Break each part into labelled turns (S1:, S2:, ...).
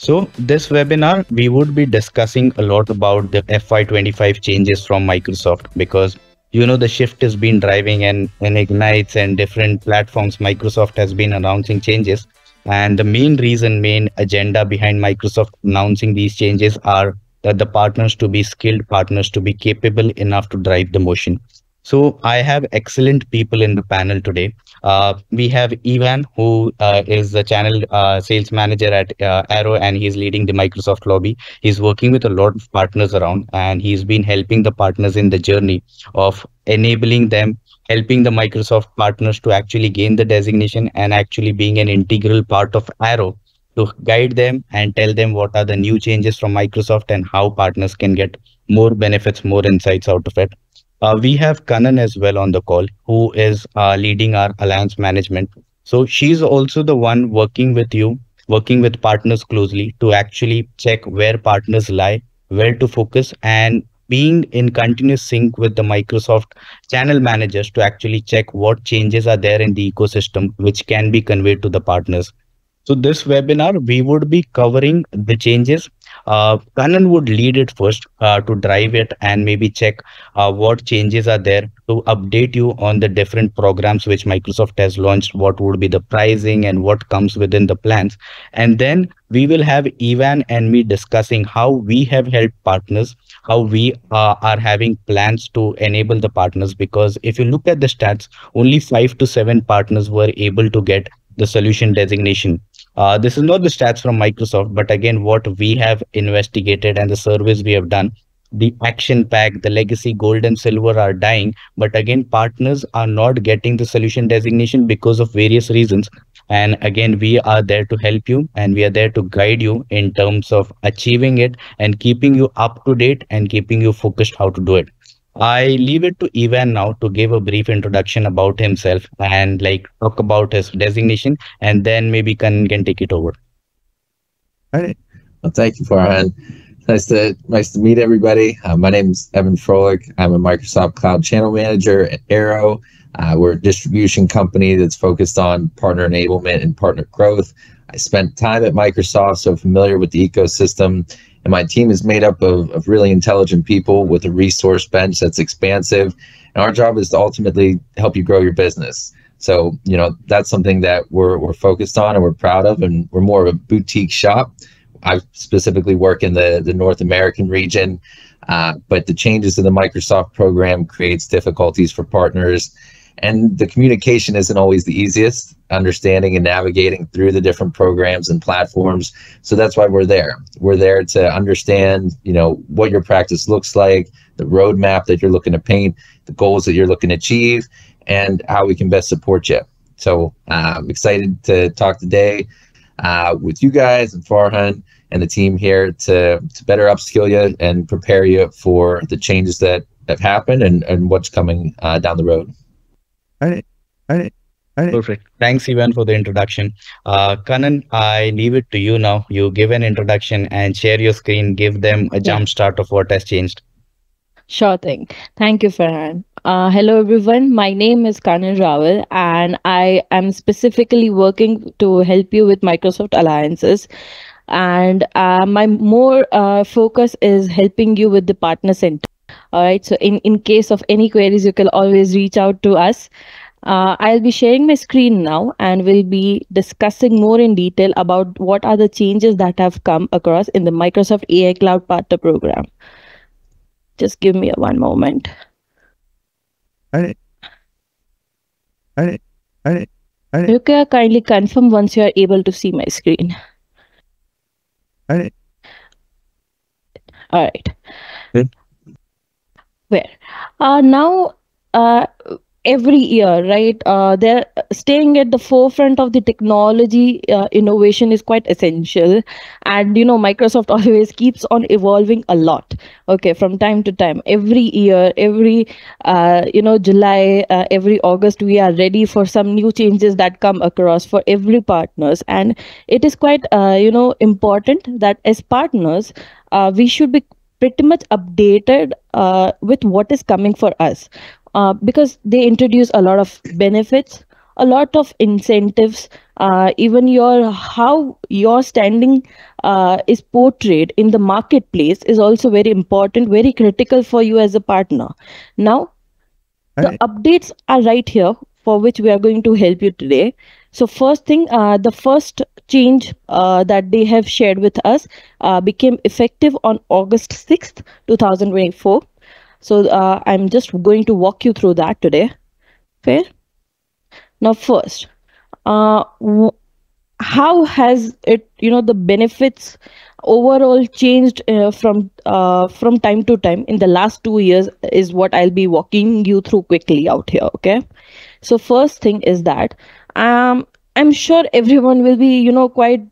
S1: So this webinar, we would be discussing a lot about the FY25 changes from Microsoft because the shift has been driving and ignites and different platforms. Microsoft has been announcing changes. And the main reason, main agenda behind Microsoft announcing these changes are that the partners to be skilled partners to be capable enough to drive the motion. So I have excellent people in the panel today. We have Evan, who is the channel sales manager at Arrow, and he's leading the Microsoft lobby. He's working with a lot of partners around, and he's been helping the partners in the journey of enabling them, helping the Microsoft partners to actually gain the designation and actually being an integral part of Arrow to guide them and tell them what are the new changes from Microsoft and how partners can get more benefits, more insights out of it. We have Kanan as well on the call, who is leading our alliance management. So she's also the one working with you, working with partners closely to actually check where partners lie, where to focus, and being in continuous sync with the Microsoft channel managers to actually check what changes are there in the ecosystem, which can be conveyed to the partners. So this webinar, we would be covering the changes. Kanan would lead it first to drive it and maybe check what changes are there to update you on the different programs which Microsoft has launched, what would be the pricing and what comes within the plans. And then we will have Ivan and me discussing how we have helped partners, how we are having plans to enable the partners. Because if you look at the stats, only 5 to 7 partners were able to get the solution designation. This is not the stats from Microsoft, but again, what we have investigated and the surveys we have done, the action pack, the legacy gold and silver are dying. But again, partners are not getting the solution designation because of various reasons. And again, we are there to help you and we are there to guide you in terms of achieving it and keeping you up to date and keeping you focused how to do it. I leave it to Ivan now to give a brief introduction about himself and like talk about his designation, and then maybe can take it over.
S2: All right. Well, thank you, Farhan. Nice to meet everybody. My name is Evan Frohlich. I'm a Microsoft Cloud Channel Manager at Arrow. We're a distribution company that's focused on partner enablement and partner growth. I spent time at Microsoft, so familiar with the ecosystem. And my team is made up of really intelligent people with a resource bench that's expansive. And our job is to ultimately help you grow your business. So, that's something that we're focused on and we're proud of. And we're more of a boutique shop. I specifically work in the North American region, but the changes to the Microsoft program creates difficulties for partners. And the communication isn't always the easiest, understanding and navigating through the different programs and platforms. So that's why we're there. We're there to understand, what your practice looks like, the roadmap that you're looking to paint, the goals that you're looking to achieve, and how we can best support you. So I'm excited to talk today with you guys and Farhan and the team here to better upskill you and prepare you for the changes that have happened and what's coming down the road.
S1: All right. Perfect. Thanks, Ivan, for the introduction. Kanan, I leave it to you now. You give an introduction and share your screen, give them a jump start of what has changed.
S3: Sure thing. Thank you, Farhan. Hello, everyone. My name is Kanan Rawal, and I am specifically working to help you with Microsoft Alliances. And my more focus is helping you with the partner center. All right. So in case of any queries, you can always reach out to us. I'll be sharing my screen now and we'll be discussing more in detail about what are the changes that have come across in the Microsoft AI Cloud Partner Program. Just give me one moment.
S2: All right.
S3: You can kindly confirm once you are able to see my screen.
S2: All right.
S3: All right.
S2: Good.
S3: Where? Now, every year, right, they're staying at the forefront of the technology innovation is quite essential. And, Microsoft always keeps on evolving a lot, okay, from time to time. Every year, every, July, every August, we are ready for some new changes that come across for every partners. And it is quite, important that as partners, we should be pretty much updated with what is coming for us. Because they introduce a lot of benefits, a lot of incentives, even your how your standing is portrayed in the marketplace is also very important, very critical for you as a partner. Now the
S2: Right.
S3: updates are right here for which we are going to help you today. So first thing, the first change that they have shared with us became effective on August 6th, 2024. So I'm just going to walk you through that today. Fair? Now first, uh, w- how has it, the benefits overall changed from time to time in the last 2 years is what I'll be walking you through quickly out here. Okay, so first thing is that um I'm sure everyone will be quite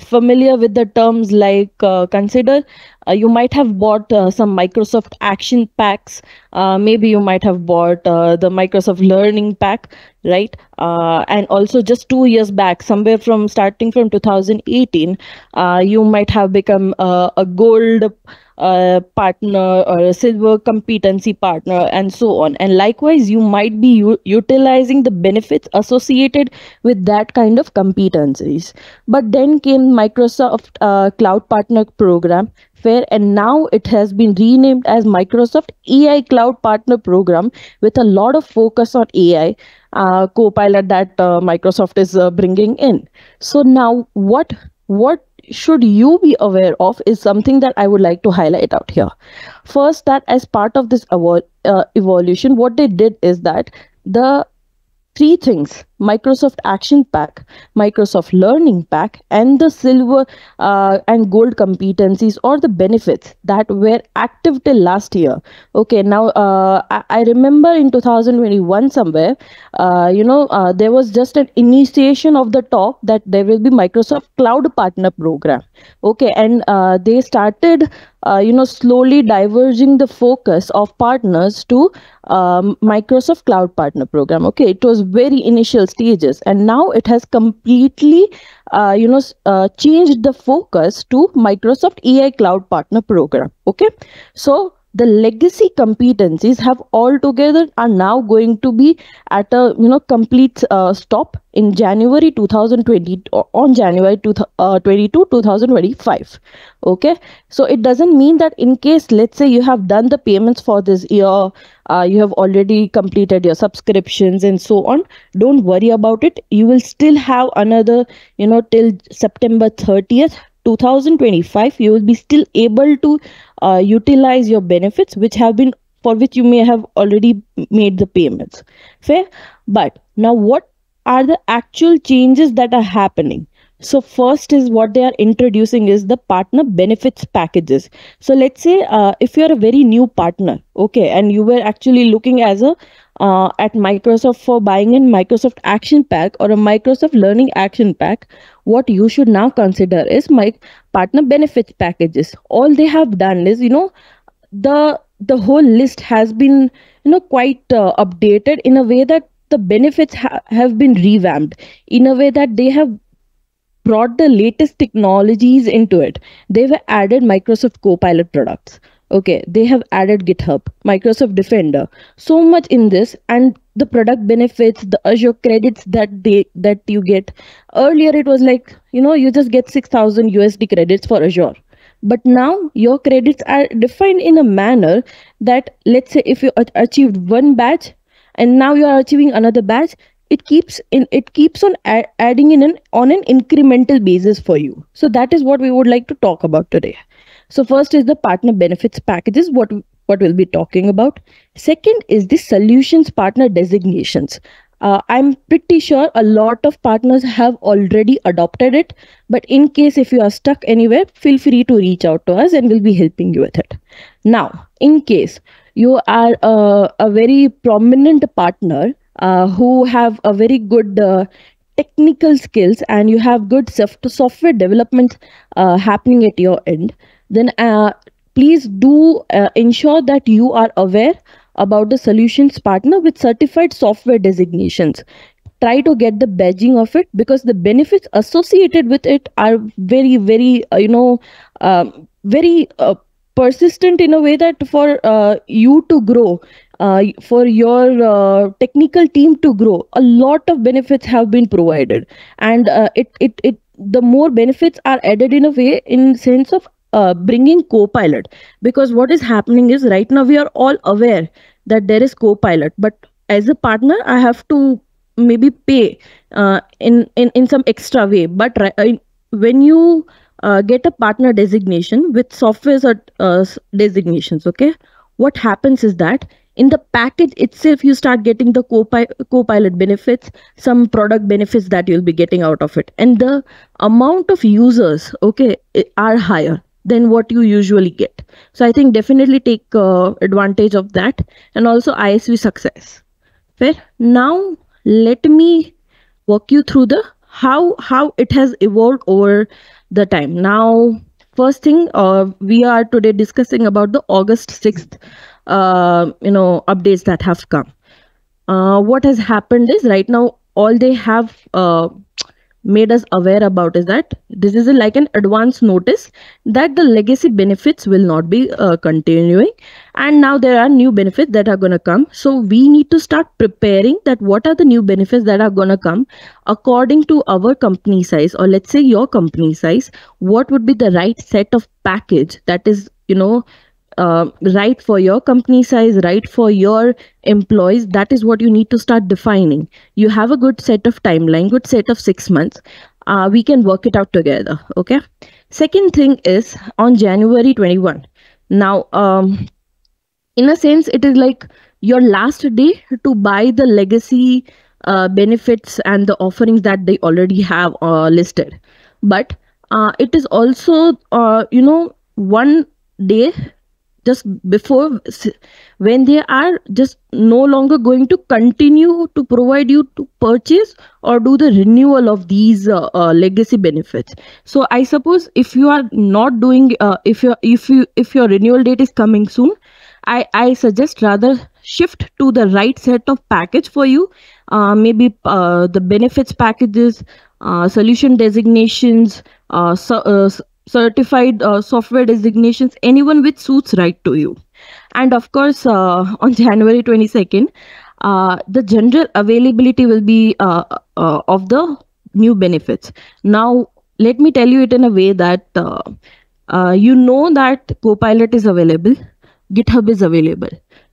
S3: familiar with the terms like consider you might have bought some Microsoft Action packs. Maybe you might have bought the Microsoft Learning pack, right? And also just 2 years back, somewhere from starting from 2018, you might have become a gold partner or a silver competency partner and so on. And likewise, you might be utilizing the benefits associated with that kind of competencies. But then came Microsoft Cloud Partner Program, where and now it has been renamed as Microsoft AI Cloud Partner Program, with a lot of focus on AI Copilot that Microsoft is bringing in. So now what should you be aware of is something that I would like to highlight out here. First, that as part of this evolution, what they did is that the three things: Microsoft Action Pack, Microsoft Learning Pack, and the silver and gold competencies or the benefits that were active till last year. Okay, now I remember in 2021 somewhere, there was just an initiation of the talk that there will be Microsoft Cloud Partner Program. Okay, and they started slowly diverging the focus of partners to Microsoft Cloud Partner Program. Okay, it was very initial stages, and now it has completely changed the focus to Microsoft AI Cloud Partner Program. Okay, so the legacy competencies have altogether are now going to be at a complete stop in January 2020, on January 22 2025. Okay, so it doesn't mean that in case, let's say, you have done the payments for this year, you have already completed your subscriptions and so on, don't worry about it. You will still have another till September 30th 2025. You will be still able to utilize your benefits which have been, for which you may have already made the payments. Fair? But now what are the actual changes that are happening? So first is what they are introducing is the partner benefits packages. So let's say if you're a very new partner, okay, and you were actually looking as a at Microsoft for buying in Microsoft Action Pack or a Microsoft Learning Action Pack, what you should now consider is my partner benefits packages. All they have done is, the whole list has been quite updated in a way that the benefits have been revamped in a way that they have brought the latest technologies into it. They were added Microsoft Copilot products. Okay, they have added GitHub, Microsoft Defender, so much in this, and the product benefits, the Azure credits that you get. Earlier, it was like you just get 6,000 USD credits for Azure, but now your credits are defined in a manner that, let's say, if you achieved one batch and now you are achieving another batch, it keeps on adding in on an incremental basis for you. So that is what we would like to talk about today. So first is the partner benefits packages, what we'll be talking about. Second is the solutions partner designations. I'm pretty sure a lot of partners have already adopted it, but in case if you are stuck anywhere, feel free to reach out to us and we'll be helping you with it. Now, in case you are a very prominent partner who have a very good technical skills and you have good software development happening at your end, then please do ensure that you are aware about the solutions partner with certified software designations. Try to get the badging of it because the benefits associated with it are very, very very persistent in a way that for you to grow, for your technical team to grow, a lot of benefits have been provided. And it the more benefits are added in a way, in sense of bringing co-pilot. Because what is happening is, right now we are all aware that there is co-pilot, but as a partner I have to maybe pay in some extra way. But when you get a partner designation with softwares or designations, okay, what happens is that in the package itself you start getting the co-pilot benefits, some product benefits that you'll be getting out of it, and the amount of users, okay, are higher than what you usually get. So I think definitely take advantage of that. And also ISV success. Fair. Now let me walk you through the how it has evolved over the time. Now, first thing, we are today discussing about the August 6th updates that have come. What has happened is, right now all they have made us aware about is that this is like an advance notice that the legacy benefits will not be continuing, and now there are new benefits that are going to come. So we need to start preparing that what are the new benefits that are going to come according to our company size, or let's say your company size. What would be the right set of package that is right for your company size, right for your employees? That is what you need to start defining. You have a good set of timeline, good set of 6 months. We can work it out together. Okay. Second thing is on January 21. Now, in a sense, it is like your last day to buy the legacy benefits and the offerings that they already have listed. But it is also, one day just before, when they are just no longer going to continue to provide you to purchase or do the renewal of these legacy benefits. So I suppose if you are not doing if your renewal date is coming soon, I suggest rather shift to the right set of package for you. Maybe the benefits packages, solution designations, certified software designations, anyone which suits right to you. And of course, on January 22nd, the general availability will be of the new benefits. Now, let me tell you it in a way that that Copilot is available, GitHub is available.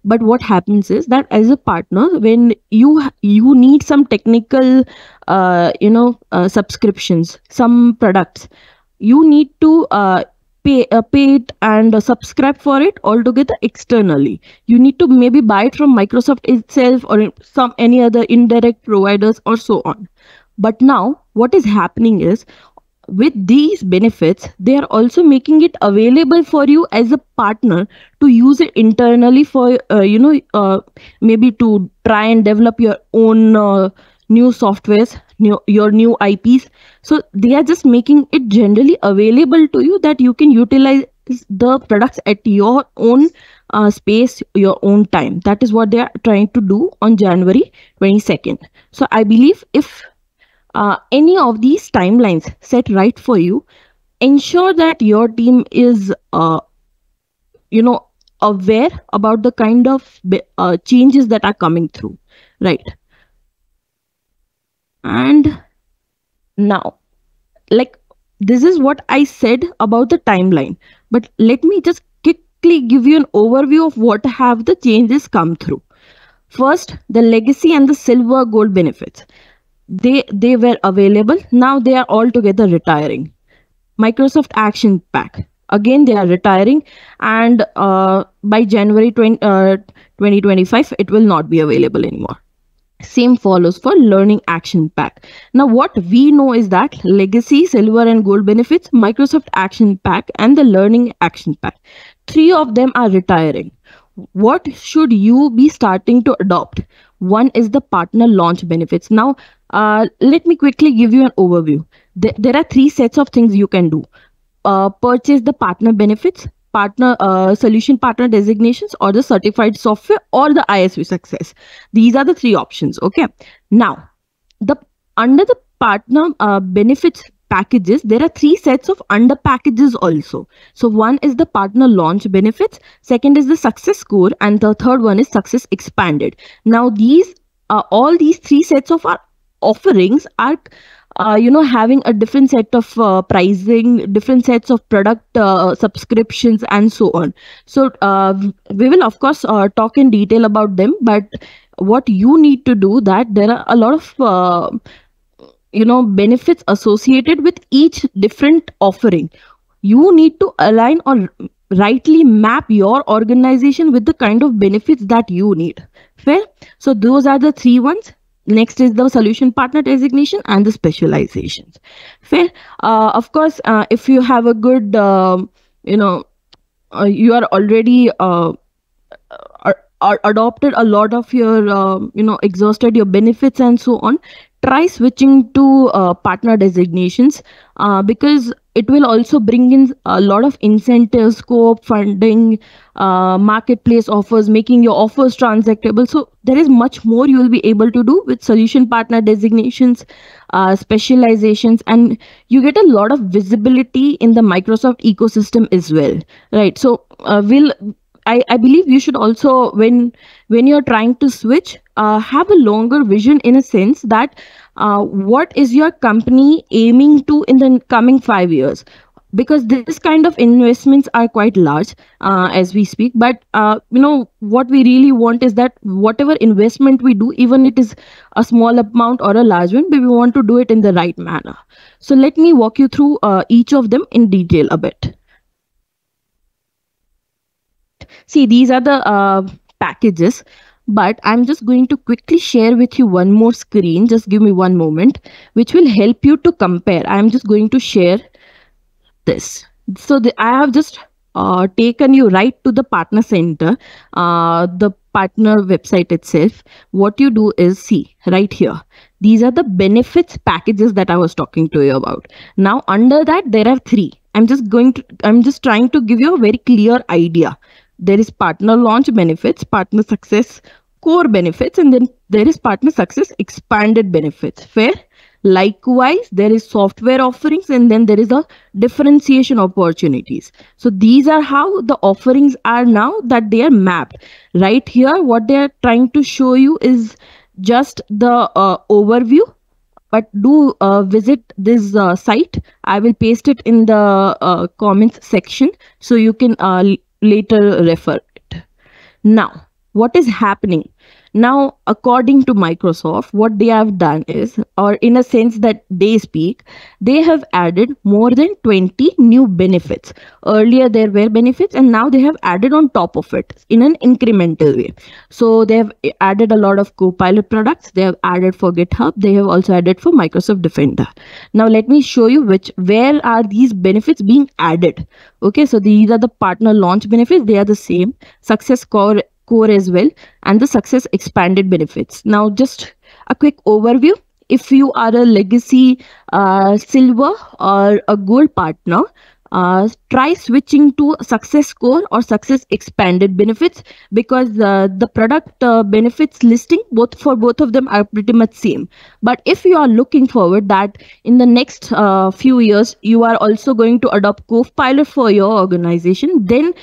S3: But what happens is that as a partner, when you need some technical subscriptions, some products, you need to pay it and subscribe for it altogether externally. You need to maybe buy it from Microsoft itself or some any other indirect providers or so on. But now what is happening is, with these benefits, they are also making it available for you as a partner to use it internally for maybe to try and develop your own new softwares, your new IPs. So they are just making it generally available to you that you can utilize the products at your own space, your own time. That is what they are trying to do on January 22nd. So I believe if any of these timelines set right for you, ensure that your team is aware about the kind of changes that are coming through, right? And now, like, this is what I said about the timeline, but let me just quickly give you an overview of what have the changes come through. First, the legacy and the silver gold benefits, they were available. Now they are all together retiring. Microsoft Action Pack, again they are retiring, and by January 2025 it will not be available anymore. Same follows for Learning Action Pack. Now what we know is that legacy, silver and gold benefits, Microsoft Action Pack and the Learning Action Pack, three of them are retiring. What should you be starting to adopt? One is the partner launch benefits. Now let me quickly give you an overview. There are three sets of things you can do. Purchase the partner benefits, partner solution partner designations, or the certified software, or the ISV success. These are the three options. Okay. Now, under the partner benefits packages, there are three sets of under packages also. So one is the partner launch benefits, second is the success score, and the third one is success expanded. Now these all these three sets of our offerings are having a different set of pricing, different sets of product subscriptions, and so on. So we will of course talk in detail about them, but what you need to do, that there are a lot of benefits associated with each different offering. You need to align or rightly map your organization with the kind of benefits that you need. Fair? So those are the three ones. Next is the solution partner designation and the specializations. Fair? Of course, if you have a good you are already adopted a lot of your exhausted your benefits and so on, try switching to partner designations, because it will also bring in a lot of incentives, scope, funding, marketplace offers, making your offers transactable. So there is much more you will be able to do with solution partner designations, specializations, and you get a lot of visibility in the Microsoft ecosystem as well, right? So I believe you should also, when you're trying to switch, have a longer vision, in a sense that what is your company aiming to in the coming 5 years, because this kind of investments are quite large as we speak. But what we really want is that whatever investment we do, even it is a small amount or a large one, but we want to do it in the right manner. So let me walk you through each of them in detail a bit. See, these are the packages, but I'm just going to quickly share with you one more screen. Just give me one moment, which will help you to compare. I'm just going to share this. So I have just taken you right to the partner center, the partner website itself. What you do is, see right here, these are the benefits packages that I was talking to you about. Now under that there are three. I'm just trying to give you a very clear idea. There is partner launch benefits, partner success core benefits, and then there is partner success expanded benefits. Fair? Likewise, there is software offerings, and then there is a differentiation opportunities. So these are how the offerings are now, that they are mapped. Right here, what they are trying to show you is just the overview. But do visit this site. I will paste it in the comments section, so you can later refer it. Now, what is happening? Now, according to Microsoft, what they have done is, or in a sense that they speak, they have added more than 20 new benefits. Earlier there were benefits, and now they have added on top of it in an incremental way. So they have added a lot of Copilot products. They have added for GitHub. They have also added for Microsoft Defender. Now let me show you where are these benefits being added. Okay, so these are the partner launch benefits. They are the same. Success core as well, and the success expanded benefits. Now just a quick overview. If you are a legacy silver or a gold partner, try switching to success core or success expanded benefits, because the product benefits listing for both of them are pretty much same. But if you are looking forward that in the next few years you are also going to adopt Copilot for your organization, then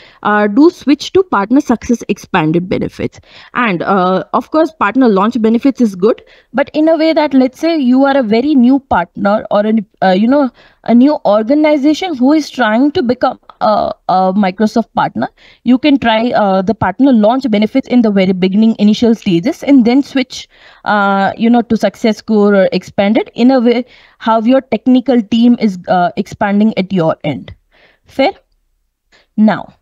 S3: do switch to partner success expanded benefits. And of course partner launch benefits is good, but in a way that, let's say you are a very new partner, or a new organization who is trying to become a Microsoft partner, you can try the partner launch benefits in the very beginning, initial stages, and then switch to success core or expanded, in a way how your technical team is expanding at your end. Fair? Now,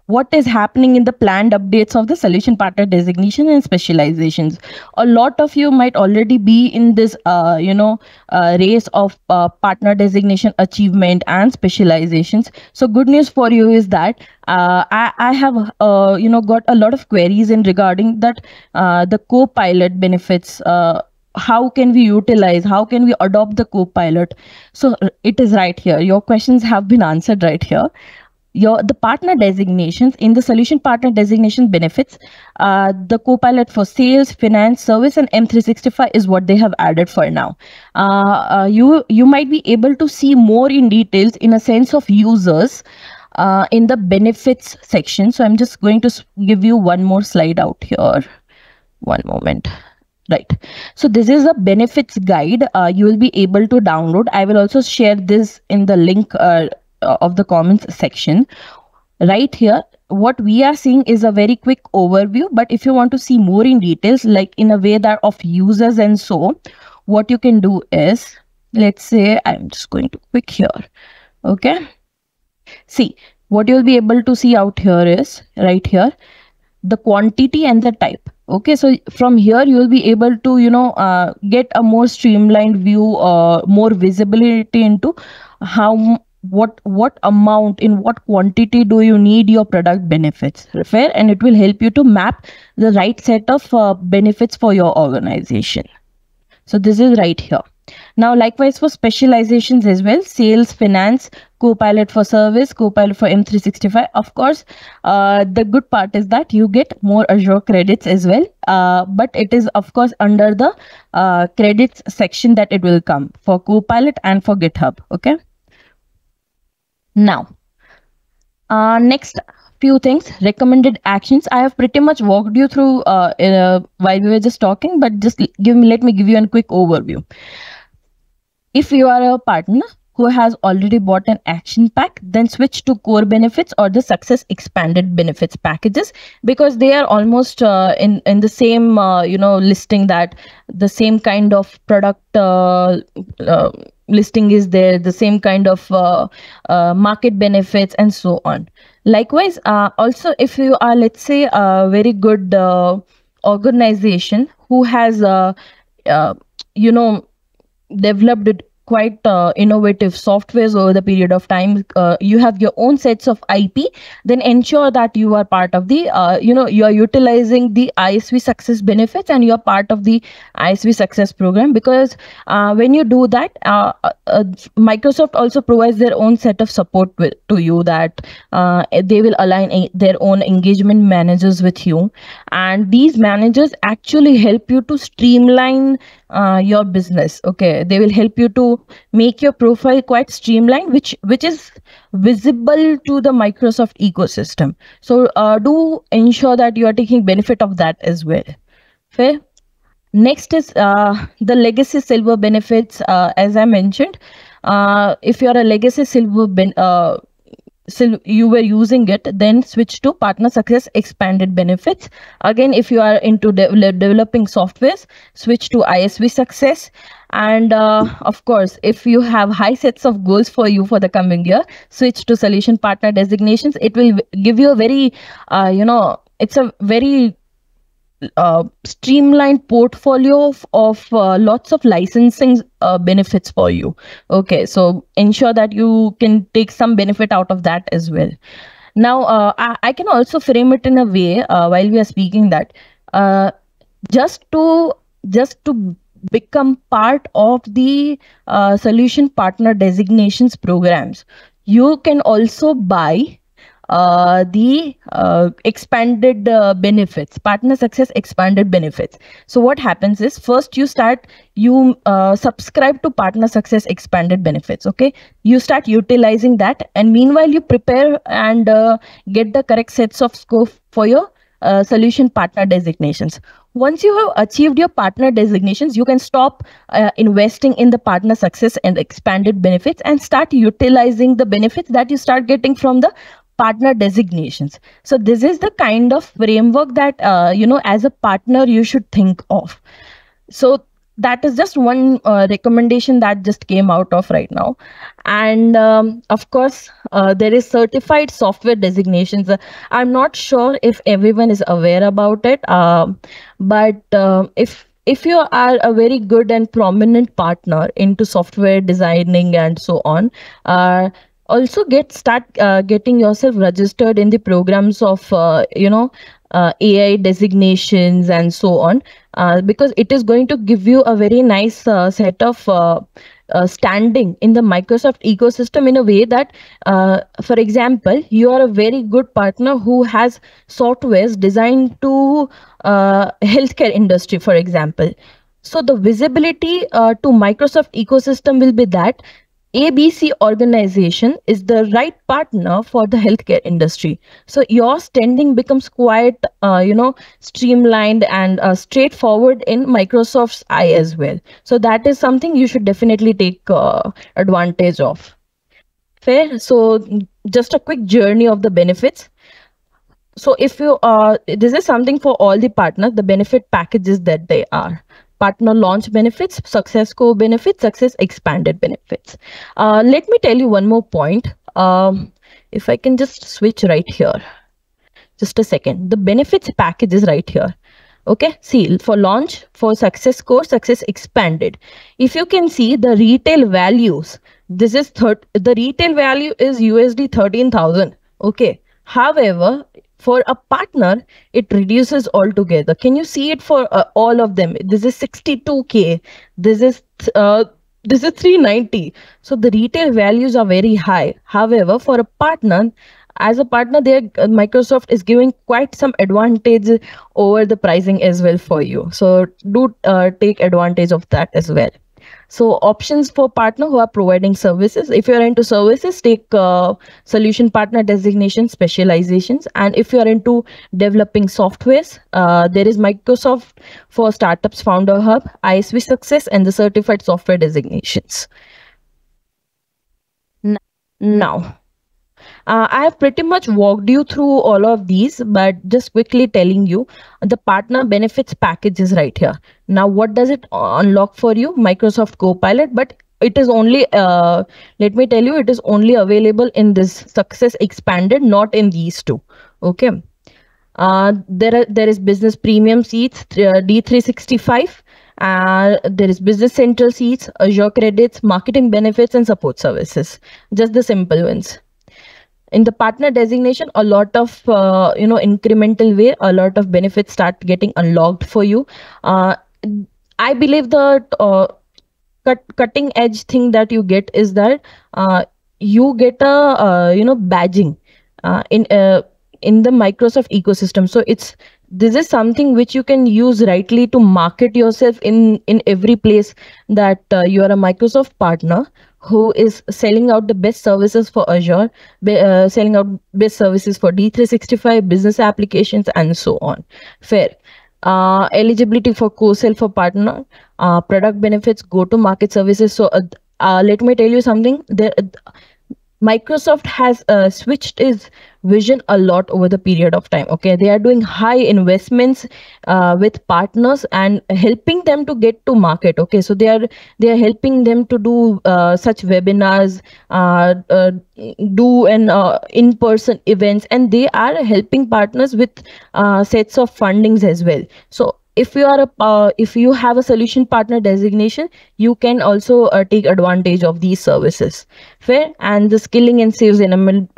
S3: what is happening in the planned updates of the solution partner designation and specializations? A lot of you might already be in this race of partner designation achievement and specializations. So good news for you is that I have got a lot of queries in regarding that the Copilot benefits. How can we utilize, how can we adopt the Copilot? So it is right here. Your questions have been answered right here. The partner designations in the solution partner designation benefits, the Copilot for sales, finance, service, and M365 is what they have added for now. You might be able to see more in details in a sense of users in the benefits section. So I'm just going to give you one more slide out here. One moment. Right. So this is a benefits guide you will be able to download. I will also share this in the link of the comments section. Right here, what we are seeing is a very quick overview, but if you want to see more in details, like in a way that of users and so, what you can do is, let's say I'm just going to click here. Okay. See, what you'll be able to see out here is right here, the quantity and the type. Okay, so from here you will be able to get a more streamlined view, more visibility into what amount, in what quantity do you need your product benefits, fair, and it will help you to map the right set of benefits for your organization. So this is right here. Now, likewise for specializations as well, sales, finance, Copilot for service, Copilot for M365. Of course, the good part is that you get more Azure credits as well. But it is, of course, under the credits section that it will come for Copilot and for GitHub. Okay. Now, next few things, recommended actions. I have pretty much walked you through while we were just talking, but just let me give you a quick overview. If you are a partner who has already bought an action pack, then switch to core benefits or the success expanded benefits packages, because they are almost in the same listing, that the same kind of product listing is there, the same kind of market benefits and so on. Likewise, also if you are, let's say, a very good organization who has developed quite innovative softwares over the period of time, you have your own sets of IP, then ensure that you are part of the you are utilizing the ISV success benefits and you are part of the ISV success program, because when you do that, Microsoft also provides their own set of support to you, that they will align their own engagement managers with you, and these managers actually help you to streamline your business. Okay, they will help you to make your profile quite streamlined, which is visible to the Microsoft ecosystem. So do ensure that you are taking benefit of that as well. Fair. Next is the legacy silver benefits. As I mentioned, if you are a legacy silver you were using it, then switch to partner success expanded benefits. Again, if you are into developing softwares, switch to ISV success. And of course, if you have high sets of goals for you for the coming year, switch to solution partner designations. It will give you a very it's a very streamlined portfolio of lots of licensing benefits for you. Okay, so ensure that you can take some benefit out of that as well. Now, I can also frame it in a way while we are speaking that just to become part of the solution partner designations programs, you can also buy the expanded benefits, partner success expanded benefits. So what happens is, first you subscribe to partner success expanded benefits. Okay, you start utilizing that, and meanwhile you prepare and get the correct sets of scope for your solution partner designations. Once you have achieved your partner designations, you can stop investing in the partner success and expanded benefits and start utilizing the benefits that you start getting from the partner designations. So this is the kind of framework that as a partner you should think of. So that is just one recommendation that just came out of right now. And of course, there is certified software designations. I'm not sure if everyone is aware about it, but if you are a very good and prominent partner into software designing and so on, also start getting yourself registered in the programs of AI designations and so on, because it is going to give you a very nice set of standing in the Microsoft ecosystem in a way that, for example, you are a very good partner who has softwares designed to healthcare industry, for example. So the visibility to Microsoft ecosystem will be that ABC organization is the right partner for the healthcare industry. So your standing becomes quite, streamlined and straightforward in Microsoft's eye as well. So that is something you should definitely take advantage of. Fair. So just a quick journey of the benefits. So if you this is something for all the partners, the benefit packages that they are: partner launch benefits, success core benefits, success expanded benefits. Let me tell you one more point. If I can just switch right here, just a second. The benefits package is right here. Okay, see, for launch, for success core, success expanded. If you can see the retail values, this is the retail value is USD 13,000. Okay, however, for a partner, it reduces altogether. Can you see it for all of them? This is 62K. This is uh, this is 390. So the retail values are very high. However, for a partner, as a partner, there Microsoft is giving quite some advantage over the pricing as well for you. So do take advantage of that as well. So options for partner who are providing services: if you are into services, take solution partner designation specializations. And if you are into developing softwares, there is Microsoft for Startups Founder Hub, ISV Success, and the certified software designations. Now, I have pretty much walked you through all of these, but just quickly telling you the partner benefits package is right here. Now, what does it unlock for you? Microsoft Copilot, but it is only, let me tell you, it is only available in this Success Expanded, not in these two. Okay. There is business premium seats, D365. There is business central seats, Azure credits, marketing benefits, and support services. Just the simple ones. In the partner designation, a lot of incremental way, a lot of benefits start getting unlocked for you. I believe the cutting edge thing that you get is that you get a badging in the Microsoft ecosystem. So this is something which you can use rightly to market yourself in every place that you are a Microsoft partner who is selling out the best services for Azure, selling out best services for D365, business applications, and so on. Fair. Eligibility for co-sell for partner, product benefits, go-to-market services. So let me tell you something. Microsoft has switched its vision a lot over the period of time. Okay, they are doing high investments with partners and helping them to get to market. Okay, so they are helping them to do such webinars, do an in-person events, and they are helping partners with sets of fundings as well. So if you have a solution partner designation, you can also take advantage of these services. Fair. And the skilling and sales enablement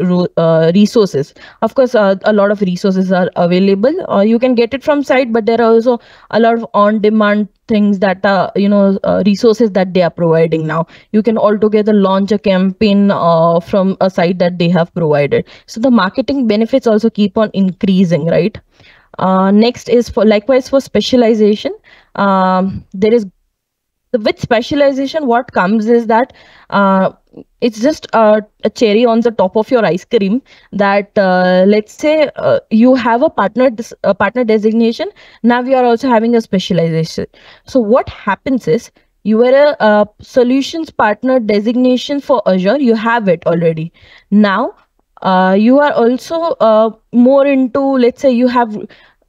S3: resources, of course, a lot of resources are available. You can get it from site, but there are also a lot of on-demand things that are resources that they are providing now. You can altogether launch a campaign from a site that they have provided. So the marketing benefits also keep on increasing, right? Next is for likewise for specialization. There is with specialization, what comes is that it's just a cherry on the top of your ice cream. That let's say you have a partner designation. Now we are also having a specialization. So what happens is you are a solutions partner designation for Azure. You have it already. Now you are also more into, let's say you have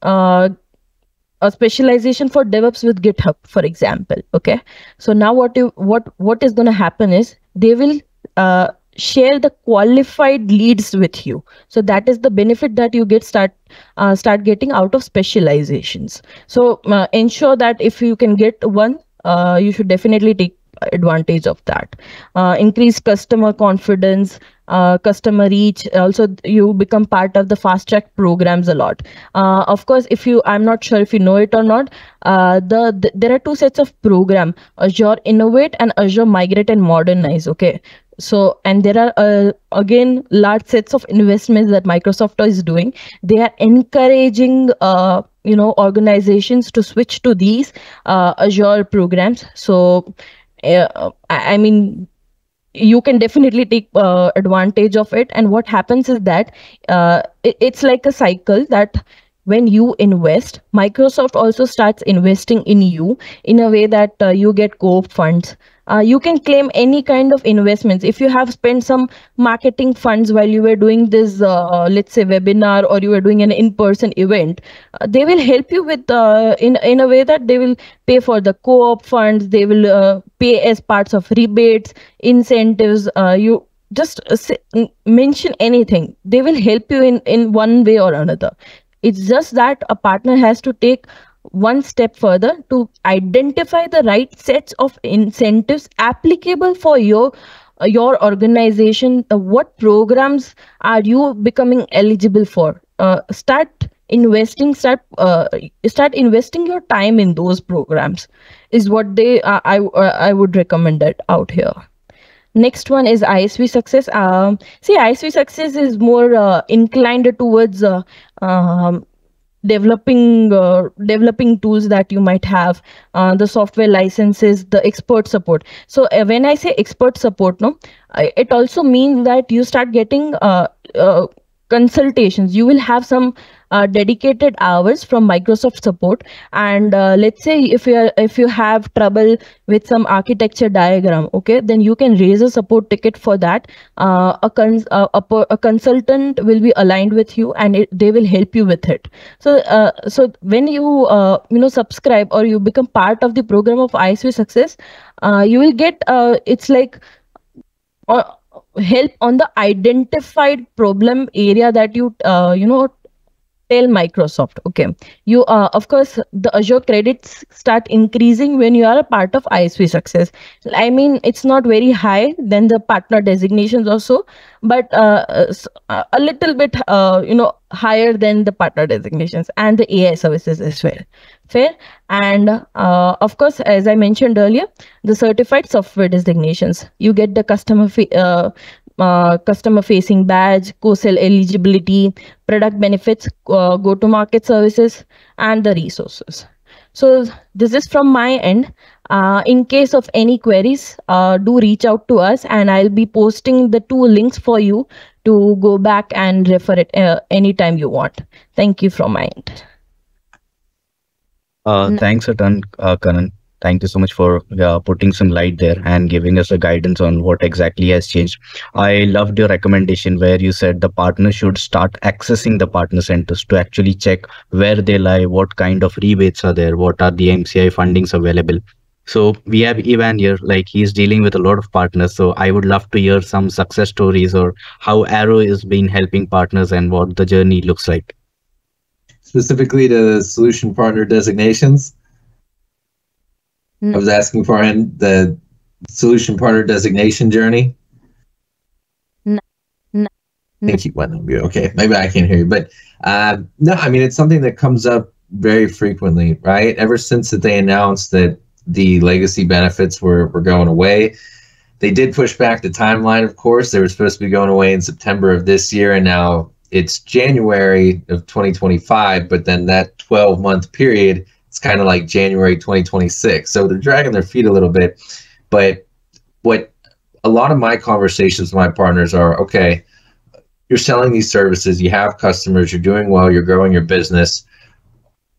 S3: a specialization for DevOps with GitHub, for example. Okay, so now what is going to happen is they will share the qualified leads with you. So that is the benefit that you start getting out of specializations. So ensure that if you can get one, you should definitely advantage of that. Increase customer confidence, customer reach. Also, you become part of the fast track programs a lot. Of course, if you, I'm not sure if you know it or not, there are two sets of program: Azure Innovate and Azure Migrate and Modernize. Okay, so and there are again large sets of investments that Microsoft is doing. They are encouraging organizations to switch to these Azure programs. So I mean, you can definitely take advantage of it. And what happens is that it's like a cycle that when you invest, Microsoft also starts investing in you in a way that you get co-op funds. You can claim any kind of investments. If you have spent some marketing funds while you were doing this, let's say webinar, or you were doing an in-person event, they will help you with in a way that they will pay for the co-op funds. They will pay as parts of rebates, incentives. You just mention anything. They will help you in one way or another. It's just that a partner has to take one step further to identify the right sets of incentives applicable for your organization. What programs are you becoming eligible for? Start investing. Start investing your time in those programs. Is what they I would recommend it out here. Next one is ISV success. See, ISV success is more inclined towards um, developing tools that you might have, the software licenses, the expert support. So when I say expert support, no, it also means that you start getting consultations. You will have some dedicated hours from Microsoft support. And let's say if you have trouble with some architecture diagram, okay, then you can raise a support ticket for that. A consultant will be aligned with you, and they will help you with it. So when you subscribe or you become part of the program of ISV Success, you will get it's like uh, help on the identified problem area that you tell Microsoft. Okay, you of course the Azure credits start increasing when you are a part of ISV Success. I mean, it's not very high than the partner designations also, but a little bit higher than the partner designations and the AI services as well. Fair. And of course, as I mentioned earlier, the certified software designations, you get the customer facing badge, co-sell eligibility, product benefits, go to market services, and the resources. So this is from my end. In case of any queries, do reach out to us, and I'll be posting the two links for you to go back and refer it anytime you want. Thank you from my end.
S1: Thanks a ton, Karan. Thank you so much for putting some light there and giving us a guidance on what exactly has changed. I loved your recommendation where you said the partner should start accessing the partner centers to actually check where they lie, what kind of rebates are there, what are the MCI fundings available. So we have Evan here, like he's dealing with a lot of partners. So I would love to hear some success stories or how Arrow is been helping partners and what the journey looks like.
S2: Specifically to solution partner designations. I was asking for him the solution partner designation journey.
S3: No.
S2: I think he went on mute. Okay, maybe I can't hear you, but no, I mean, it's something that comes up very frequently, right? Ever since that they announced that the legacy benefits were going away, they did push back the timeline. Of course, they were supposed to be going away in September of this year, and now it's January of 2025. But then that 12-month period, it's kind of like January 2026. So they're dragging their feet a little bit. But what a lot of my conversations with my partners are, okay, you're selling these services, you have customers, you're doing well, you're growing your business.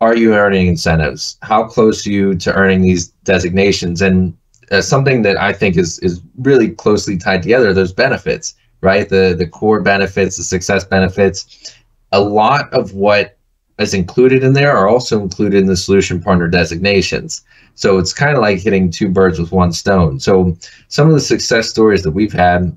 S2: Are you earning incentives? How close are you to earning these designations? And something that I think is really closely tied together, those benefits, right? The core benefits, the success benefits. A lot of what is included in there are also included in the solution partner designations. So it's kind of like hitting two birds with one stone. So some of the success stories that we've had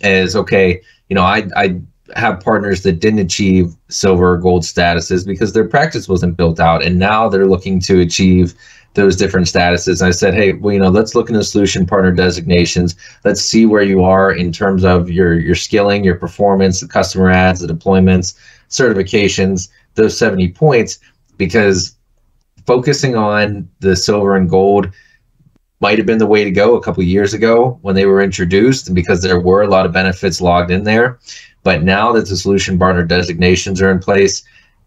S2: is, okay, I have partners that didn't achieve silver or gold statuses because their practice wasn't built out. And now they're looking to achieve those different statuses. And I said, hey, well, let's look into solution partner designations. Let's see where you are in terms of your skilling, your performance, the customer ads, the deployments, certifications, those 70 points, because focusing on the silver and gold might have been the way to go a couple of years ago when they were introduced, and because there were a lot of benefits logged in there. But now that the solution partner designations are in place,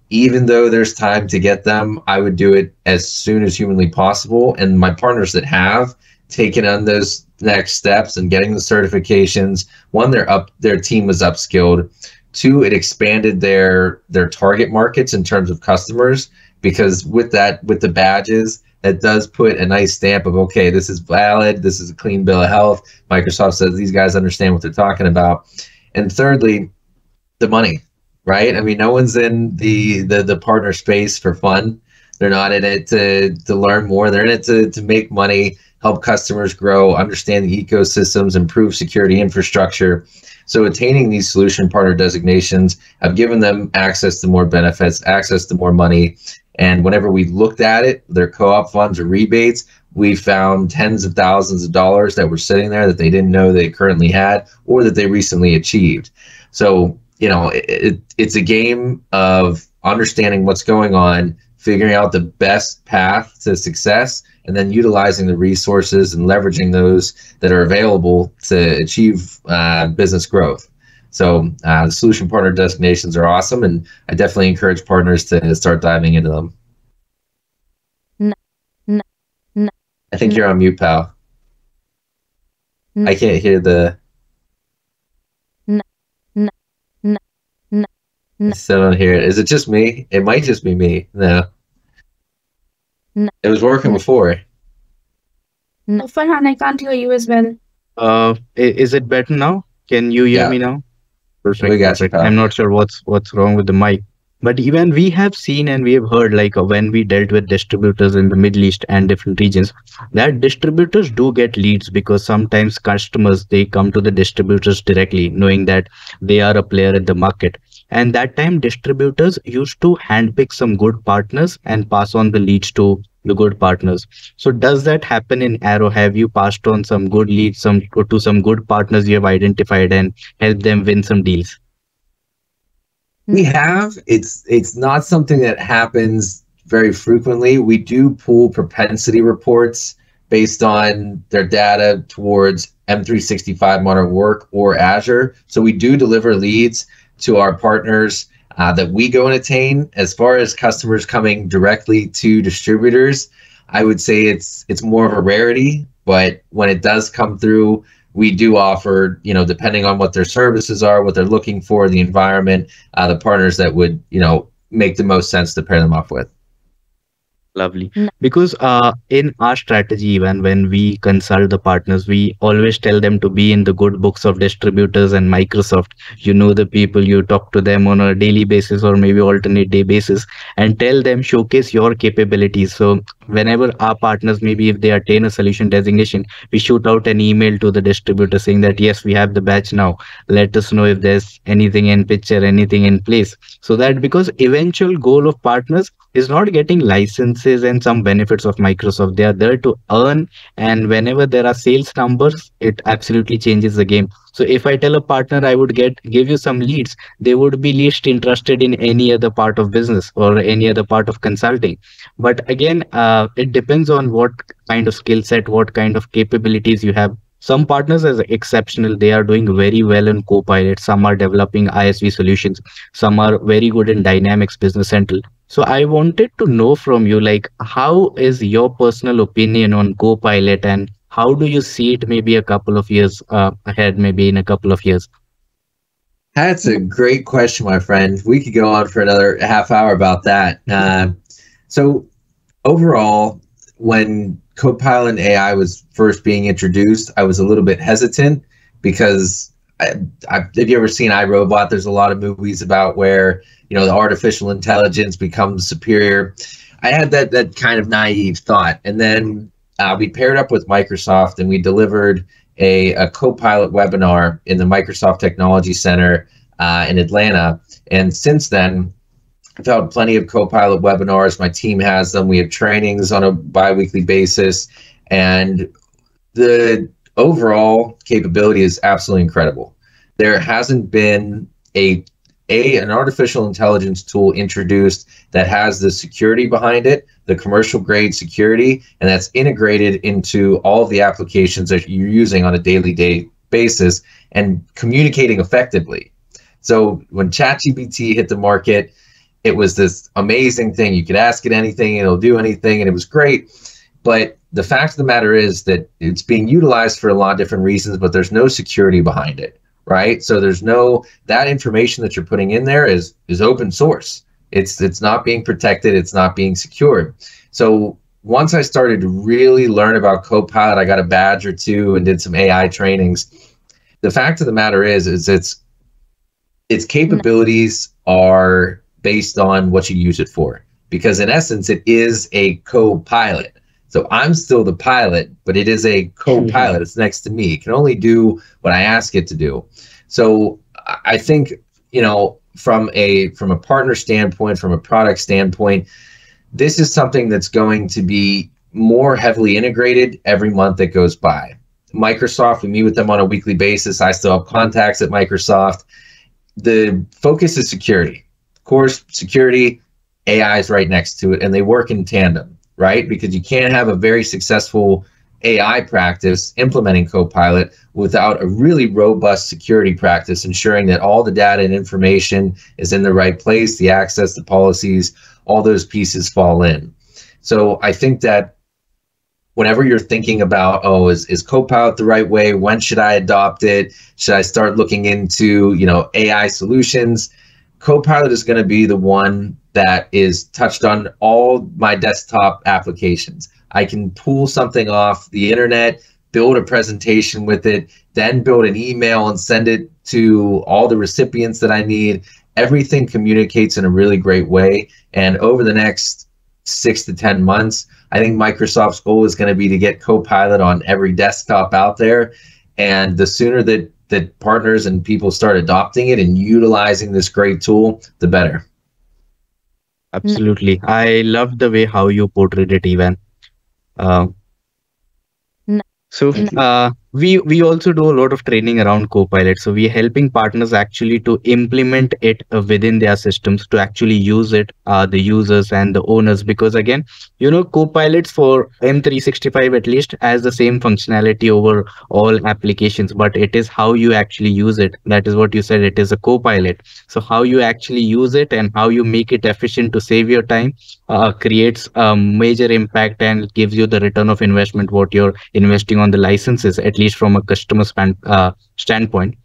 S2: even though there's time to get them, I would do it as soon as humanly possible. And my partners that have taken on those next steps and getting the certifications, one, their team was upskilled. Two, it expanded their target markets in terms of customers, because with the badges, that does put a nice stamp of, okay, this is valid, this is a clean bill of health. Microsoft says these guys understand what they're talking about. And thirdly, the money, right? I mean, no one's in the partner space for fun. They're not in it to learn more. They're in it to make money, help customers grow, understand the ecosystems, improve security infrastructure. So attaining these solution partner designations have given them access to more benefits, access to more money. And whenever we looked at it, their co-op funds or rebates, we found tens of thousands of dollars that were sitting there that they didn't know they currently had or that they recently achieved. So, it's a game of understanding what's going on, figuring out the best path to success, and then utilizing the resources and leveraging those that are available to achieve business growth. So the solution partner designations are awesome, and I definitely encourage partners to start diving into them. I think you're on mute, pal. I can't hear the... I still don't hear it. Is it just me? It might just be me. No. It was working before.
S4: Farhan, I can't hear you as well.
S1: Is it better now? Can you hear me now? Perfect.
S2: We got you, pal.
S1: I'm not sure what's wrong with the mic. But even we have seen and we have heard, like when we dealt with distributors in the Middle East and different regions, that distributors do get leads, because sometimes customers, they come to the distributors directly, knowing that they are a player in the market. And that time distributors used to handpick some good partners and pass on the leads to the good partners. So does that happen in Arrow? Have you passed on some good leads to some good partners you have identified and helped them win some deals?
S2: We have. It's not something that happens very frequently. We do pull propensity reports based on their data towards M365 Modern Work or Azure. So we do deliver leads to our partners that we go and attain. As far as customers coming directly to distributors, I would say it's more of a rarity, but when it does come through, we do offer, depending on what their services are, what they're looking for, the environment, the partners that would, make the most sense to pair them up with.
S1: Lovely. Because in our strategy, even when we consult the partners, we always tell them to be in the good books of distributors and Microsoft. The people, you talk to them on a daily basis or maybe alternate day basis, and tell them, showcase your capabilities. So whenever our partners, maybe if they attain a solution designation, we shoot out an email to the distributor saying that, yes, we have the batch now. Let us know if there's anything in picture, anything in place. So that, because eventual goal of partners is not getting licenses and some benefits of Microsoft. They are there to earn, and whenever there are sales numbers, it absolutely changes the game. So if I tell a partner I would give you some leads, they would be least interested in any other part of business or any other part of consulting. But again, it depends on what kind of skill set, what kind of capabilities you have. Some partners are exceptional. They are doing very well in Copilot. Some are developing ISV solutions. Some are very good in Dynamics Business Central. So I wanted to know from you, like, how is your personal opinion on Copilot, and how do you see it maybe a couple of years ahead, maybe in a couple of years?
S2: That's a great question, my friend. We could go on for another half hour about that. So overall, when Copilot AI was first being introduced, I was a little bit hesitant because have you ever seen iRobot? There's a lot of movies about where, the artificial intelligence becomes superior. I had that kind of naive thought. And then we paired up with Microsoft and we delivered a Copilot webinar in the Microsoft Technology Center in Atlanta. And since then, I've held plenty of Copilot webinars. My team has them. We have trainings on a bi-weekly basis, and the overall capability is absolutely incredible. There hasn't been an artificial intelligence tool introduced that has the security behind it, the commercial grade security, and that's integrated into all of the applications that you're using on a daily basis and communicating effectively. So when ChatGPT hit the market, it was this amazing thing. You could ask it anything, it'll do anything, and it was great. But the fact of the matter is that it's being utilized for a lot of different reasons, but there's no security behind it, right? So there's no, that information that you're putting in there is open source. It's not being protected. It's not being secured. So once I started to really learn about Copilot, I got a badge or two and did some AI trainings. The fact of the matter is its capabilities are based on what you use it for, because in essence, it is a co-pilot. So I'm still the pilot, but it is a co-pilot. It's next to me. It can only do what I ask it to do. So I think, you know, from a partner standpoint, from a product standpoint, this is something that's going to be more heavily integrated every month that goes by. Microsoft, we meet with them on a weekly basis. I still have contacts at Microsoft. The focus is security. Of course, security, AI is right next to it, and they work in tandem, right? Because you can't have a very successful AI practice implementing Copilot without a really robust security practice, ensuring that all the data and information is in the right place, the access, the policies, all those pieces fall in. So I think that whenever you're thinking about, oh, is Copilot the right way? When should I adopt it? Should I start looking into, you know, AI solutions? Copilot is going to be the one that is touched on all my desktop applications. I can pull something off the internet, build a presentation with it, then build an email and send it to all the recipients that I need. Everything communicates in a really great way. And over the next 6 to 10 months, I think Microsoft's goal is going to be to get Copilot on every desktop out there. And the sooner that partners and people start adopting it and utilizing this great tool, the better.
S1: Absolutely. I love the way how you portrayed it, Evan. Uh, So we also do a lot of training around Copilot. So we're helping partners actually to implement it within their systems, to actually use it, the users and the owners. Because again, you know, Copilots for M365 at least has the same functionality over all applications, but it is how you actually use it. That is what you said. It is a Copilot. So how you actually use it and how you make it efficient to save your time creates a major impact and gives you the return of investment what you're investing on the licenses, at least from a customer standpoint.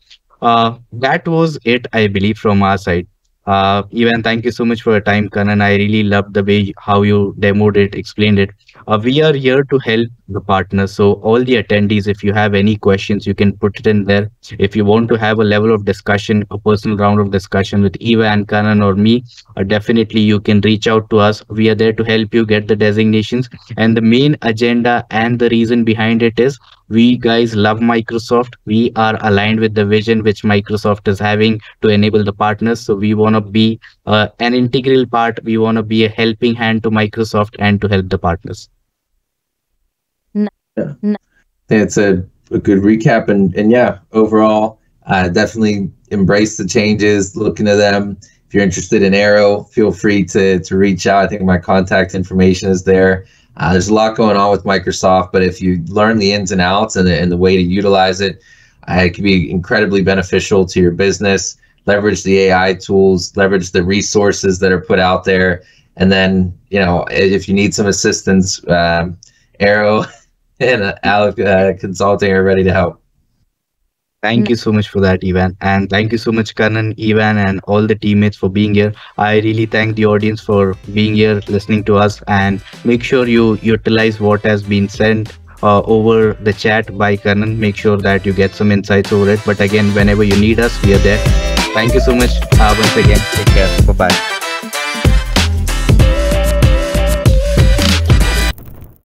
S1: That was it, I believe, from our side. Evan, thank you so much for your time, Kanan. I really loved the way how you demoed it, explained it. We are here to help the partners. So all the attendees, if you have any questions, you can put it in there. If you want to have a level of discussion, a personal round of discussion with Evan, Kanan, or me, definitely you can reach out to us. We are there to help you get the designations. And the main agenda and the reason behind it is we guys love Microsoft. We are aligned with the vision which Microsoft is having to enable the partners. So we want to be an integral part. We want to be a helping hand to Microsoft and to help the partners.
S2: Yeah. It's a good recap. And yeah, overall, definitely embrace the changes, look into them. If you're interested in Arrow, feel free to reach out. I think my contact information is there. There's a lot going on with Microsoft, but if you learn the ins and outs and the way to utilize it, it can be incredibly beneficial to your business. Leverage the AI tools, leverage the resources that are put out there. And then, you know, if you need some assistance, Arrow and Alec Consulting are ready to help.
S1: Thank you so much for that, Evan. And thank you so much, Kanan, Evan, and all the teammates for being here. I really thank the audience for being here, listening to us, and make sure you utilize what has been sent over the chat by Kanan. Make sure that you get some insights over it. But again, whenever you need us, we are there. Thank you so much once again. Take care. Bye-bye.